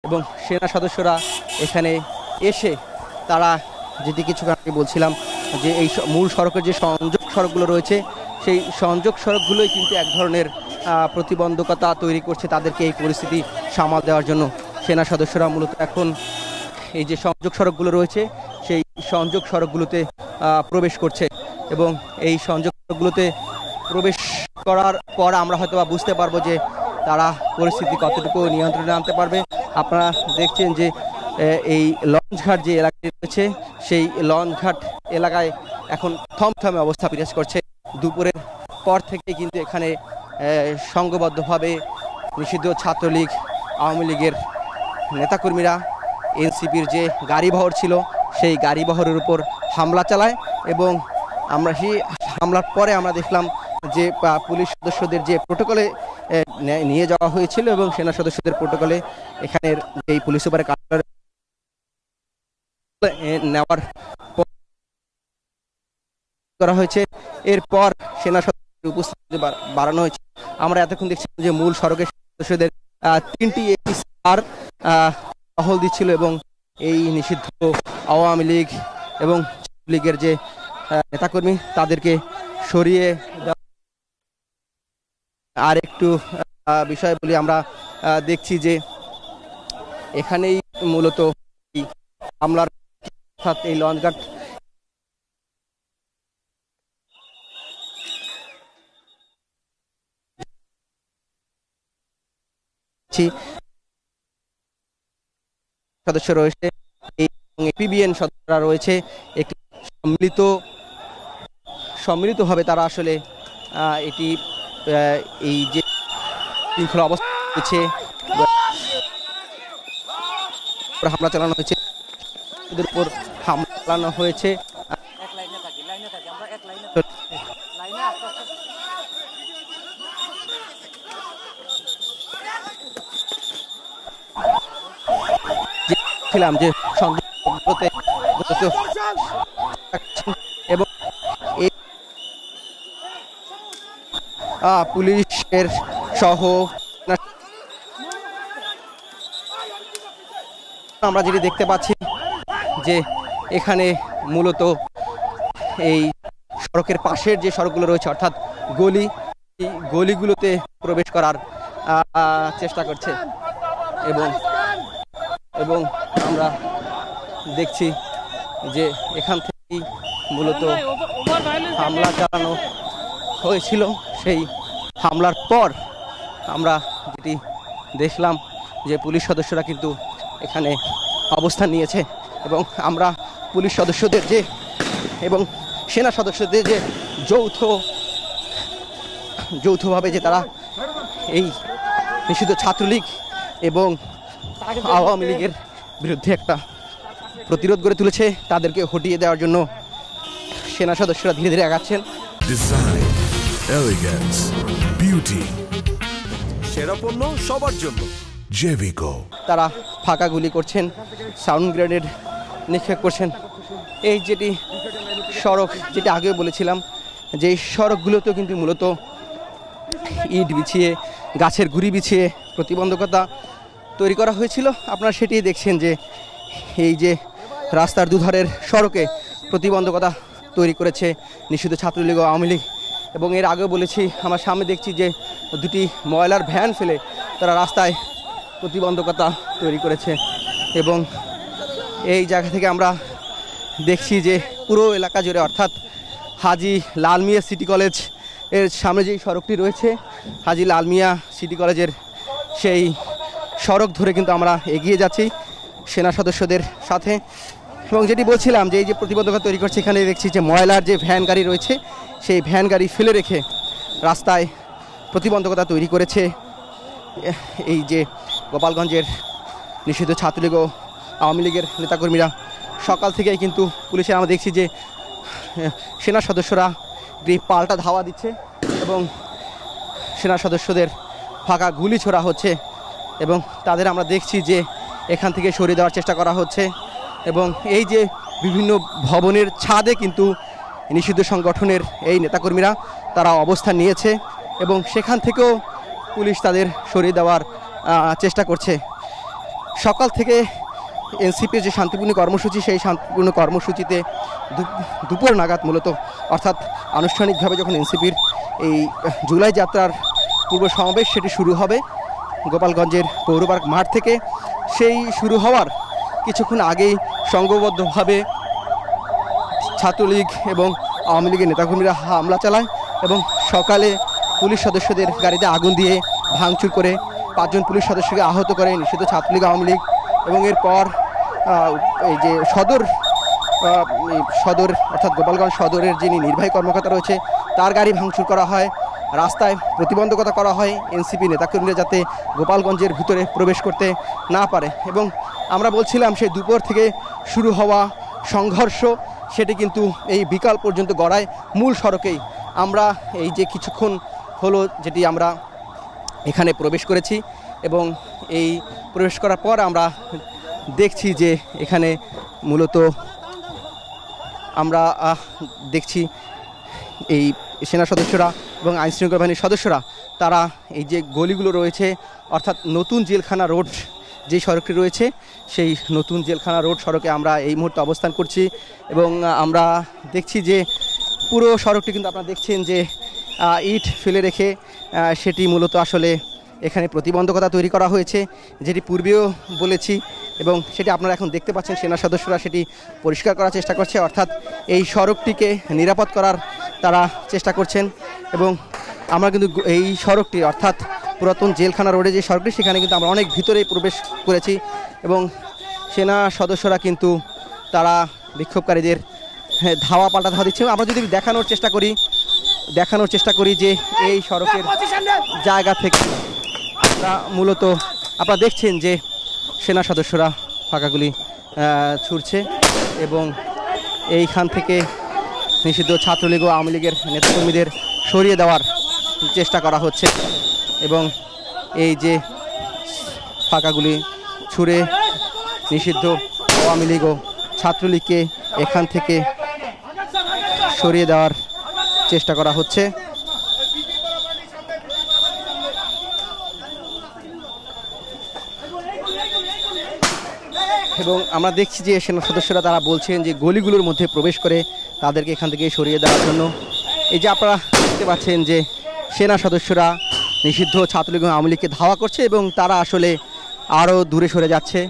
এবং সেনা সদস্যরা এখানে এসে তারা যেটি কিছুক্ষণ আগে বলছিলাম যে এই মূল সড়কের যে সংযোগ সড়কগুলো রয়েছে সেই সংযোগ সড়কগুলোই কিন্তু এক ধরনের প্রতিবন্ধকতা তৈরি করছে তাদেরকে এই পরিস্থিতি সামাল দেওয়ার জন্য। সেনা সদস্যরা মূলত এখন এই যে সংযোগ সড়কগুলো রয়েছে সেই সংযোগ সড়কগুলোতে প্রবেশ করছে এবং এই সংযোগ সড়কগুলোতে প্রবেশ করার পর আমরা হয়তো বুঝতে পারবো যে তারা পরিস্থিতি কতটুকু নিয়ন্ত্রণে আনতে পারবে। আপনারা দেখছেন যে এই লঞ্চঘাট যে এলাকাটি রয়েছে সেই লঞ্চঘাট এলাকায় এখন থমথমে অবস্থা বিরাজ করছে। দুপুরের পর থেকে কিন্তু এখানে সংঘবদ্ধভাবে নিষিদ্ধ ছাত্রলীগ আওয়ামী লীগের নেতাকর্মীরা এনসিপির যে গাড়িবহর ছিল সেই গাড়িবহরের উপর হামলা চালায় এবং আমরা সেই হামলার পরে আমরা দেখলাম যে পুলিশ সদস্যদের যে প্রোটোকলে নিয়ে যাওয়া হয়েছিল এবং সেনা সদস্যদের প্রোটোকলে এখানের এই পুলিশ সুপারের কার্যালয় নেওয়ার করা হয়েছে। এরপর সেনা সদস্যদের উপস্থিতি বাড়ানো হয়েছে। আমরা এতক্ষণ দেখছিলাম যে মূল সড়কের সদস্যদের 3টি এপিআর টহল দিচ্ছিল এবং এই নিষিদ্ধ আওয়ামী লীগ এবং লীগের যে নেতাকর্মী তাদেরকে সরিয়ে দেওয়া। আর একটু বিষয় বলি, আমরা দেখছি যে এখানেই মূলত হামলার এই লঞ্চঘাট সদস্য রয়েছে এপিবিএন সদস্যরা রয়েছে একটি সম্মিলিতভাবে তারা আসলে এটি এই যে শৃঙ্খলা অবস্থা রয়েছে হামলা চালানো হয়েছে ওদের উপর হামলা চালানো হয়েছে। ছিলাম যে এবং পুলিশের সহ আমরা যেটি দেখতে পাচ্ছি যে এখানে মূলত এই সড়কের পাশের যে সড়কগুলো রয়েছে অর্থাৎ গলিগুলোতে প্রবেশ করার চেষ্টা করছে এবং আমরা দেখছি যে এখান থেকেই মূলত হামলা চালানো হয়েছিল। সেই হামলার পর আমরা যেটি দেখলাম যে পুলিশ সদস্যরা কিন্তু এখানে অবস্থান নিয়েছে এবং আমরা পুলিশ সদস্যদের যে এবং সেনা সদস্যদের যে যৌথভাবে যে তারা এই নিষিদ্ধ ছাত্রলীগ এবং আওয়ামী লীগের বিরুদ্ধে একটা প্রতিরোধ গড়ে তুলেছে তাদেরকে হটিয়ে দেওয়ার জন্য সেনা সদস্যরা ধীরে ধীরে আগাচ্ছেন। ডিজাইন, এলিগেন্স, বিউটি, সেরা পণ্য সবার জন্য জেভিকো। তারা ফাঁকা গুলি করছেন, সাউন্ড গ্রেনেড নিক্ষেপ করছেন। এই যেটি সড়ক, যেটা আগেও বলেছিলাম যে এই সড়কগুলোতেও কিন্তু মূলত ইট বিছিয়ে গাছের গুঁড়ি বিছিয়ে প্রতিবন্ধকতা তৈরি করা হয়েছিল। আপনারা সেটি দেখছেন যে এই যে রাস্তার দুধারের সড়কে প্রতিবন্ধকতা তৈরি করেছে নিষিদ্ধ ছাত্রলীগ ও আওয়ামী লীগ। এবং এর আগেও বলেছি, আমার সামনে দেখছি যে দুটি ময়লার ভ্যান ফেলে তারা রাস্তায় প্রতিবন্ধকতা তৈরি করেছে এবং এই জায়গা থেকে আমরা দেখছি যে পুরো এলাকা জুড়ে অর্থাৎ হাজী লাল মিয়া সিটি কলেজ এর সামনে যেই সড়কটি রয়েছে হাজী লাল মিয়া সিটি কলেজের সেই সড়ক ধরে কিন্তু আমরা এগিয়ে যাচ্ছি সেনা সদস্যদের সাথে। এবং যেটি বলছিলাম যে এই যে প্রতিবন্ধকতা তৈরি করছে, এখানে দেখছি যে ময়লার যে ভ্যান গাড়ি রয়েছে সেই ভ্যান গাড়ি ফেলে রেখে রাস্তায় প্রতিবন্ধকতা তৈরি করেছে এই যে গোপালগঞ্জের নিষিদ্ধ ছাত্রলীগ ও আওয়ামী লীগের নেতাকর্মীরা। সকাল থেকেই কিন্তু পুলিশের আমরা দেখছি যে সেনা সদস্যরা পাল্টা ধাওয়া দিচ্ছে এবং সেনা সদস্যদের ফাঁকা গুলি ছোড়া হচ্ছে এবং তাদের আমরা দেখছি যে এখান থেকে সরিয়ে দেওয়ার চেষ্টা করা হচ্ছে। এবং এই যে বিভিন্ন ভবনের ছাদে কিন্তু নিষিদ্ধ সংগঠনের এই নেতাকর্মীরা তারা অবস্থান নিয়েছে এবং সেখান থেকেও পুলিশ তাদের সরিয়ে দেওয়ার চেষ্টা করছে। সকাল থেকে এনসিপির যে শান্তিপূর্ণ কর্মসূচি, সেই শান্তিপূর্ণ কর্মসূচিতে দুপুর নাগাদ মূলত, অর্থাৎ আনুষ্ঠানিকভাবে যখন এনসিপির এই জুলাই যাত্রার পূর্ব সমাবেশ সেটি শুরু হবে গোপালগঞ্জের পৌর পার্ক মাঠ থেকে, সেই শুরু হওয়ার কিছুক্ষণ আগেই সংঘবদ্ধভাবে ছাত্রলীগ এবং আওয়ামী লীগের নেতাকর্মীরা হামলা চালায় এবং সকালে পুলিশ সদস্যদের গাড়িতে আগুন দিয়ে ভাঙচুর করে 5 জন পুলিশ সদস্যকে আহত করে নিষিদ্ধ ছাত্রলীগ আওয়ামী লীগ। এবং এরপর এই যে সদর অর্থাৎ গোপালগঞ্জ সদরের যিনি নির্বাহী কর্মকর্তা রয়েছে তার গাড়ি ভাঙচুর করা হয়, রাস্তায় প্রতিবন্ধকতা করা হয় এনসিপি নেতাকর্মীরা যাতে গোপালগঞ্জের ভিতরে প্রবেশ করতে না পারে। এবং আমরা বলছিলাম সেই দুপুর থেকে শুরু হওয়া সংঘর্ষ সেটি কিন্তু এই বিকাল পর্যন্ত গড়ায় মূল সড়কেই। আমরা এই যে কিছুক্ষণ হলো যেটি আমরা এখানে প্রবেশ করেছি এবং এই প্রবেশ করার পর আমরা দেখছি যে এখানে মূলত আমরা দেখছি এই সেনা সদস্যরা এবং আইনশৃঙ্খলা বাহিনীর সদস্যরা তারা এই যে গলিগুলো রয়েছে, অর্থাৎ নতুন জেলখানা রোড যে সড়কটি রয়েছে সেই নতুন জেলখানা রোড সড়কে আমরা এই মুহূর্তে অবস্থান করছি এবং আমরা দেখছি যে পুরো সড়কটি কিন্তু আপনারা দেখছেন যে ইট ফেলে রেখে সেটি মূলত আসলে এখানে প্রতিবন্ধকতা তৈরি করা হয়েছে, যেটি পূর্বেও বলেছি এবং সেটি আপনারা এখন দেখতে পাচ্ছেন সেনা সদস্যরা সেটি পরিষ্কার করার চেষ্টা করছে, অর্থাৎ এই সড়কটিকে নিরাপদ করার তারা চেষ্টা করছেন। এবং আমরা কিন্তু এই সড়কটি অর্থাৎ পুরাতন জেলখানা রোডে যে সড়কটি সেখানে কিন্তু আমরা অনেক ভিতরে প্রবেশ করেছি এবং সেনা সদস্যরা কিন্তু তারা বিক্ষোভকারীদের ধাওয়া পাল্টা ধাওয়া দিচ্ছে। আমরা যদি দেখানোর চেষ্টা করি যে এই সড়কের জায়গা থেকে মূলত আপনারা দেখছেন যে সেনা সদস্যরা ফাঁকাগুলি ছুড়ছে এবং এইখান থেকে নিষিদ্ধ ছাত্রলীগ ও আওয়ামী লীগের নেতাকর্মীদের সরিয়ে দেওয়ার চেষ্টা করা হচ্ছে এবং এই যে ফাঁকাগুলি ছুড়ে নিষিদ্ধ আওয়ামী লীগ ও ছাত্রলীগকে এখান থেকে সরিয়ে দেওয়ার চেষ্টা করা হচ্ছে। এবং আমরা দেখছি যে সেনা সদস্যরা তারা বলছেন যে গলিগুলোর মধ্যে প্রবেশ করে তাদেরকে এখান থেকে সরিয়ে দেওয়ার জন্য। এই যে আপনারা দেখতে পাচ্ছেন যে সেনা সদস্যরা নিষিদ্ধ ছাত্রলীগ এবং আওয়ামী লীগকে ধাওয়া করছে এবং তারা আসলে আরও দূরে সরে যাচ্ছে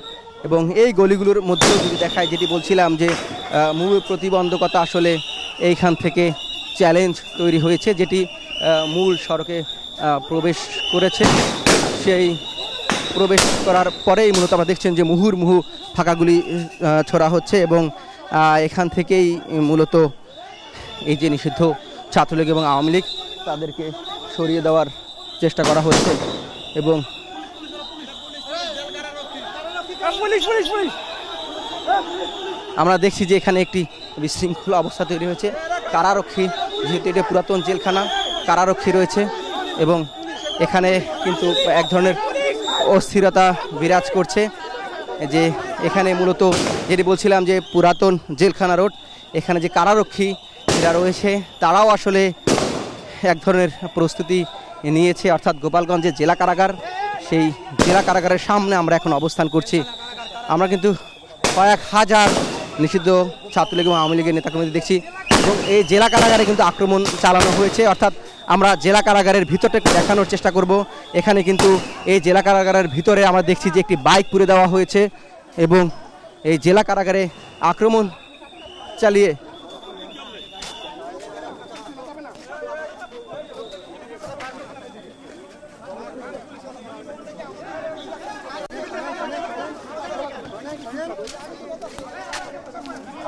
এবং এই গলিগুলোর মধ্যেও যদি দেখায়, যেটি বলছিলাম যে মূল প্রতিবন্ধকতা আসলে এইখান থেকে চ্যালেঞ্জ তৈরি হয়েছে, যেটি মূল সড়কে প্রবেশ করেছে। সেই প্রবেশ করার পরেই মূলত আমরা দেখছেন যে মুহুর্মুহু ফাঁকাগুলি ছোড়া হচ্ছে এবং এখান থেকেই মূলত এই যে নিষিদ্ধ ছাত্রলীগ এবং আওয়ামী লীগ তাদেরকে সরিয়ে দেওয়ার চেষ্টা করা হচ্ছে এবং আমরা দেখছি যে এখানে একটি বিশৃঙ্খলা অবস্থা তৈরি হয়েছে। কারারক্ষী, যেহেতু এটা পুরাতন জেলখানা, কারারক্ষী রয়েছে এবং এখানে কিন্তু এক ধরনের অস্থিরতা বিরাজ করছে। যে এখানে মূলত যেটি বলছিলাম যে পুরাতন জেলখানা রোড, এখানে যে কারারক্ষী যারা রয়েছে তারাও আসলে এক ধরনের প্রস্তুতি নিয়েছে, অর্থাৎ গোপালগঞ্জের জেলা কারাগার, সেই জেলা কারাগারের সামনে আমরা এখন অবস্থান করছি। আমরা কিন্তু কয়েক হাজার নিষিদ্ধ ছাত্রলীগ এবং আওয়ামী লীগের নেতাকর্মীদের দেখছি এবং এই জেলা কারাগারে কিন্তু আক্রমণ চালানো হয়েছে, অর্থাৎ আমরা জেলা কারাগারের ভিতরটা একটু দেখানোর চেষ্টা করব। এখানে কিন্তু এই জেলা কারাগারের ভিতরে আমরা দেখছি যে একটি বাইক পুড়ে দেওয়া হয়েছে এবং এই জেলা কারাগারে আক্রমণ চালিয়ে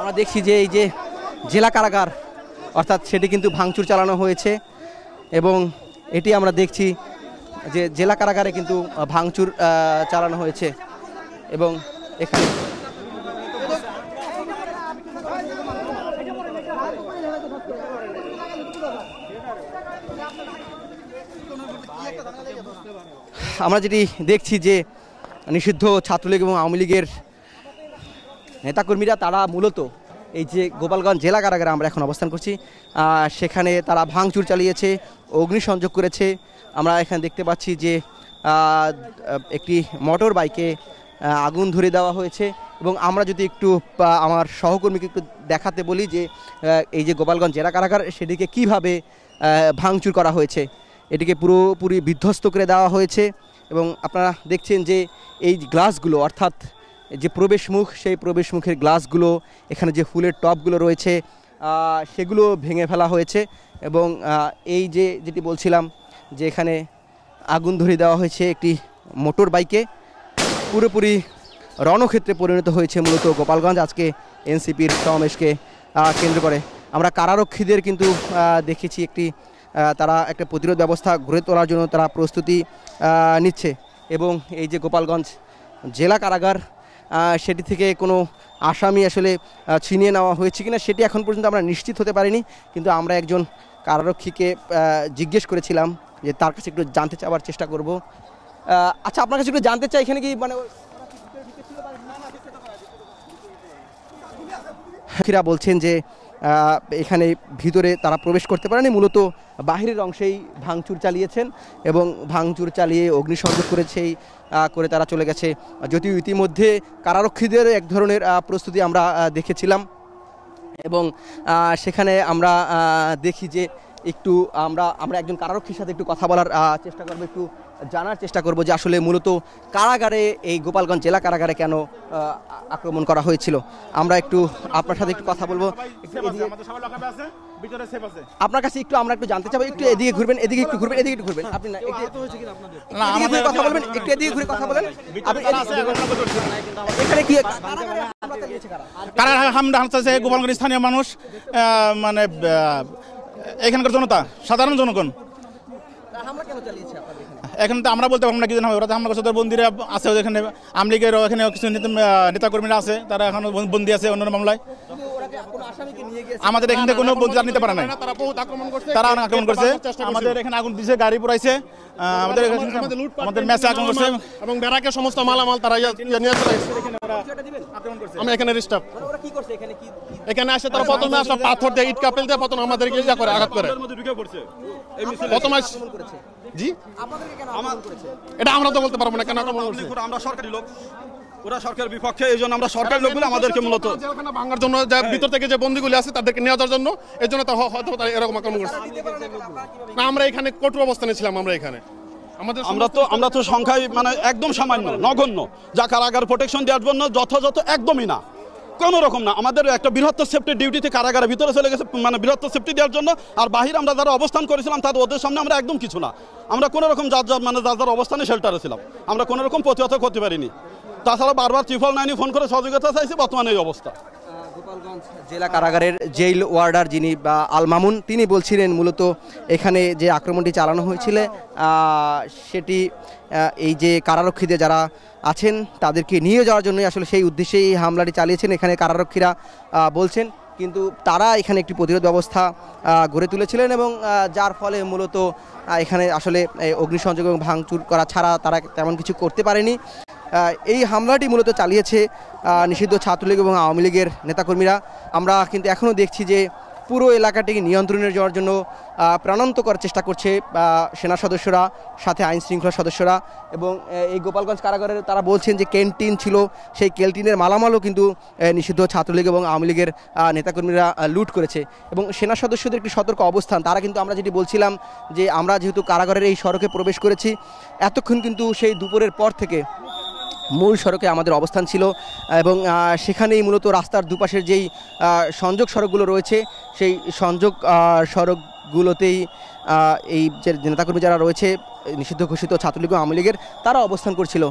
আমরা দেখছি যে এই যে জেলা কারাগার অর্থাৎ সেটি কিন্তু ভাঙচুর চালানো হয়েছে এবং এটি আমরা দেখছি যে জেলা কারাগারে কিন্তু ভাঙচুর চালানো হয়েছে এবং এখানে আমরা যেটি দেখছি যে নিষিদ্ধ ছাত্রলীগ এবং আওয়ামী লীগের নেতাকর্মীরা তারা মূলত এই যে গোপালগঞ্জ জেলা কারাগারে আমরা এখন অবস্থান করছি, সেখানে তারা ভাঙচুর চালিয়েছে, অগ্নিসংযোগ করেছে। আমরা এখানে দেখতে পাচ্ছি যে একটি মোটর বাইকে আগুন ধরে দেওয়া হয়েছে। এবং আমরা যদি একটু আমার সহকর্মীকে একটু দেখাতে বলি যে এই যে গোপালগঞ্জ জেলা কারাগার সেটিকে কিভাবে ভাঙচুর করা হয়েছে, এটিকে পুরোপুরি বিধ্বস্ত করে দেওয়া হয়েছে। এবং আপনারা দেখছেন যে এই গ্লাসগুলো, অর্থাৎ যে প্রবেশমুখ, সেই প্রবেশমুখের গ্লাসগুলো, এখানে যে ফুলের টবগুলো রয়েছে সেগুলো ভেঙে ফেলা হয়েছে। এবং এই যে যেটি বলছিলাম যে এখানে আগুন ধরিয়ে দেওয়া হয়েছে একটি মোটর বাইকে, পুরোপুরি রণক্ষেত্রে পরিণত হয়েছে মূলত গোপালগঞ্জ আজকে এনসিপির সমাবেশকে কেন্দ্র করে। আমরা কারারক্ষীদের কিন্তু দেখেছি তারা একটা প্রতিরোধ ব্যবস্থা গড়ে তোলার জন্য তারা প্রস্তুতি নিচ্ছে। এবং এই যে গোপালগঞ্জ জেলা কারাগার সেটি থেকে কোনো আসামি আসলে ছিনিয়ে নেওয়া হয়েছে কিনা সেটি এখন পর্যন্ত আমরা নিশ্চিত হতে পারিনি, কিন্তু আমরা একজন কারারক্ষীকে জিজ্ঞেস করেছিলাম যে তার কাছে একটু জানতে চাওয়ার চেষ্টা করব। আচ্ছা, আপনার কাছে একটু জানতে চাই এখানে কি মানে বলছেন যে এখানে ভিতরে তারা প্রবেশ করতে পারেনি, মূলত বাহিরের অংশেই ভাঙচুর চালিয়েছেন এবং ভাঙচুর চালিয়ে অগ্নিসংযোগ করে তারা চলে গেছে। যদিও ইতিমধ্যে কারারক্ষীদের এক ধরনের প্রস্তুতি আমরা দেখেছিলাম এবং সেখানে আমরা দেখি যে একটু আমরা একজন কারারক্ষীর সাথে একটু কথা বলার চেষ্টা করব, একটু জানার চেষ্টা করব যে আসলে মূলত কারাগারে, এই গোপালগঞ্জ জেলা কারাগারে কেন আক্রমণ করা হয়েছিল। আমরা একটু আপনার সাথে একটু কথা বলবো। আপনার কাছে আমরা একটু জানতে চাবো, একটু এদিকে ঘুরবেন, এদিকে একটু ঘুরবেন, এদিকে একটু ঘুরবেন। আপনি না আমাদের কথা বলবেন, একটু এদিকে ঘুরে কথা বলেন। আপনি এখানে কি কারাগারে হামলা হচ্ছে গোপালগঞ্জ স্থানীয় মানুষ, মানে এখানকার জনতা, সাধারণ জনগণ। এখানে তো আমরা বলতে পারবো না কি হবে, ওরা তো হামলা করছে, বন্দিরা আছে এখানে, আমলিগের এখানে কিছু নেতাকর্মীরা আছে, তারা এখন বন্দি আছে অন্য মামলায়। আমাদের এখানে কোনো বন্দি নিতে পারে না, তারা আক্রমণ করছে, আমাদের এখানে আগুন দিয়েছে, গাড়ি পুরাইছে, আমাদের ম্যাচে আক্রমণ করছে এবং ব্যারাকের সমস্ত মালামাল তারা নিয়ে চলে গেছে। আমি এখানে রিস্টাফ এখানে আসে, তারা প্রথমে আসলে পাথর দিয়ে, ইট কাপেল দিয়ে প্রথমে আমাদেরকে আঘাত করে। প্রথমে জি এটা আমরা তো বলতে পারবো না কেন আক্রমণ করছে। আমরা সরকারি লোক, ওরা সরকারের বিপক্ষে, এই জন্য আমরা সরকারি লোকগুলো আমাদেরকে মূলত জেলখানা ভাঙার জন্য, ভিতর থেকে যে বন্দীগুলি আছে তাদেরকে নিয়ে যাওয়ার জন্য, এই জন্য হয়তো তারা এরকম আক্রমণ করছে। না, আমরা এখানে কঠোর অবস্থানে ছিলাম। আমরা তো সংখ্যায় মানে একদম সামান্য, নগণ্য, যা কারাগার প্রোটেকশন দেওয়ার জন্য যথাযথ একদমই না, কোনো রকম না। আমাদের একটা বৃহত্তর সেফটি ডিউটিতে কারাগারের ভিতরে চলে গেছে, মানে বৃহত্তর সেফটি দেওয়ার জন্য। আর বাহিরে আমরা যারা অবস্থান করেছিলাম তাদের, ওদের সামনে আমরা একদম কিছু না। আমরা কোনো রকম যার অবস্থানে শেল্টারে ছিলাম, আমরা কোনো রকম প্রতিহত করতে পারিনি। তাছাড়া বারবার 999 ফোন করে সহযোগিতা চাইছি, বর্তমানে এই অবস্থা। গোপালগঞ্জ জেলা কারাগারের জেল ওয়ার্ডার যিনি আল মামুন, তিনি বলছিলেন মূলত এখানে যে আক্রমণটি চালানো হয়েছিল সেটি এই যে কারারক্ষীদের যারা আছেন তাদেরকে নিয়ে যাওয়ার জন্যই আসলে সেই উদ্দেশ্যেই এই হামলাটি চালিয়েছেন এখানে কারারক্ষীরা বলছেন। কিন্তু তারা এখানে একটি প্রতিরোধ ব্যবস্থা গড়ে তুলেছিলেন এবং যার ফলে মূলত এখানে আসলে অগ্নিসংযোগ এবং ভাঙচুর করা ছাড়া তারা তেমন কিছু করতে পারেনি। এই হামলাটি মূলত চালিয়েছে নিষিদ্ধ ছাত্রলীগ এবং আওয়ামী লীগের নেতাকর্মীরা। আমরা কিন্তু এখনও দেখছি যে পুরো এলাকাটিকে নিয়ন্ত্রণে যাওয়ার জন্য প্রাণান্ত করার চেষ্টা করছে সেনা সদস্যরা, সাথে আইন শৃঙ্খলা সদস্যরা। এবং এই গোপালগঞ্জ কারাগারের তারা বলছেন যে ক্যান্টিন ছিল, সেই ক্যান্টিনের মালামালও কিন্তু নিষিদ্ধ ছাত্রলীগ এবং আওয়ামী লীগের নেতাকর্মীরা লুট করেছে। এবং সেনা সদস্যদের একটি সতর্ক অবস্থান, তারা কিন্তু, আমরা যেটি বলছিলাম যে আমরা যেহেতু কারাগারের এই সড়কে প্রবেশ করেছি, এতক্ষণ কিন্তু সেই দুপুরের পর থেকে মূল সড়কে আমাদের অবস্থান ছিল এবং সেখানেই মূলত রাস্তার দুপাশের যেই সংযোগ সড়কগুলো রয়েছে সেই সংযোগ সড়কগুলোতেই এই যে নেতাকর্মী যারা রয়েছে নিষিদ্ধ ঘোষিত ছাত্রলীগ ও আওয়ামী লীগের, তারা অবস্থান করছিল।